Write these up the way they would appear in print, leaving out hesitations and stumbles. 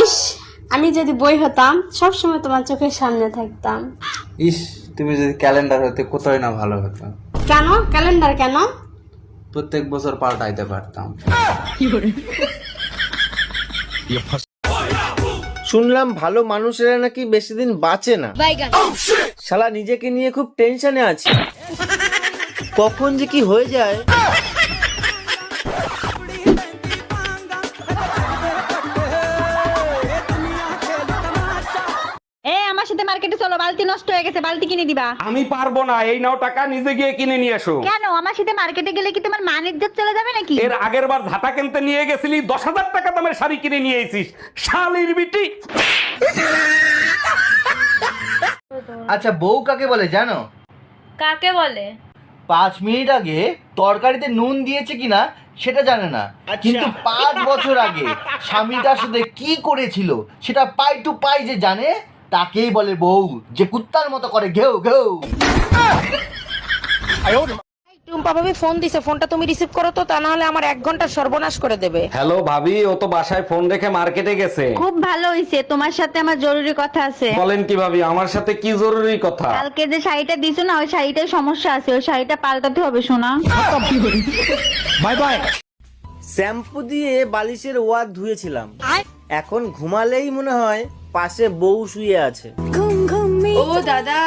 ইস, আমি যদি বই হতাম সবসময় তোমার চোখের সামনে থাকতাম। ইস, তুমি যদি ক্যালেন্ডার হতে কোথায় না ভালো হতো। কেন ক্যালেন্ডার কেন? প্রত্যেক বছর পাল্টাইতে পারতাম। শুনলাম ভালো মানুষেরা নাকি বেশি দিন বাঁচে না। শালা নিজেকে নিয়ে খুব টেনশনে আছি, কখন যে কি হয়ে যায়। আমার সাথে মার্কেটে চলো, বালতি নষ্ট হয়ে গেছে, বালতি কিনে দিবা। আমি পারবো না, এই নাও টাকা, নিজে গিয়ে কিনে নিয়ে এসো। কেন? আমার সাথে মার্কেটে গেলে কি তোমার মান ইজ্জত চলে যাবে নাকি? এর আগের বার ঝাঁটা কিনতে নিয়ে গেছিলি, 10,000 টাকা দামের শাড়ি কিনে নিয়ে এসিস, শালির বিটি। আচ্ছা, বউ কাকে বলে জানো? কাকে বলে? 5 মিনিট আগে তরকারিতে নুন দিয়েছে কিনা সেটা জানে না, কিন্তু 5 বছর আগে স্বামী তার সাথে কি করেছিল সেটা পাই টু পাই যে জানে, তাকেই বলে বউ, যে কুত্তার মতো করে ঘেউ ঘেউ। টুম্পা ভাবি ফোন দিছে, ফোনটা তুমি রিসিভ করো তো, তা না হলে আমার 1 ঘন্টা সর্বনাশ করে দেবে। হ্যালো ভাবি, ও তো বাসায় ফোন রেখে মার্কেটে গেছে। খুব ভালো হইছে, তোমার সাথে আমার জরুরি কথা আছে। বলেন কি ভাবি, আমার সাথে কি জরুরি কথা? কালকে যে শাড়িটা দিছো না, ওই শাড়িটার সমস্যা আছে, ওই শাড়িটা পাল্টাতে হবে সোনা। Bye bye. শ্যাম্পু দিয়ে বালিশের ওয়ার ধুয়েছিলাম, এখন ঘুমালেই মনে হয় পাশে বউ শুয়ে আছে। ও দাদা,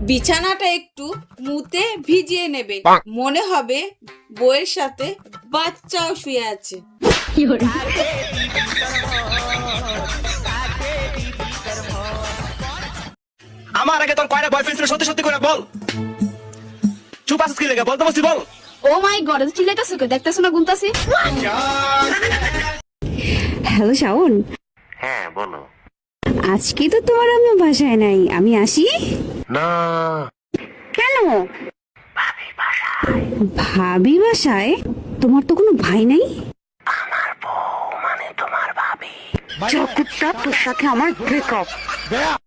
বিছানাটা একটু মুতে ভিজিয়ে নেবেন, মনে হবে বউয়ের সাথে বাচ্চাও শুয়ে আছে। আমার আগে তোর কয়টা বয়ফ্রেন্ড ছিল সত্যি সত্যি করে বল। চুপ আছিস কি লেগে? বলতে বসছি বল। ও মাই গড, চিল্লাইতাছো কে? দেখতাছো না গুনতাছি? হ্যালো শাওন। হ্যাঁ বলো। আজকে তো তোমার আমি বাসায় নাই, আমি আসি না। কেন? ভাবি বাসায়? তোমার তো কোনো ভাই নাই? আমার বউ মানে তোমার ভাবি। তোর সাথে আমার ব্রেকআপ।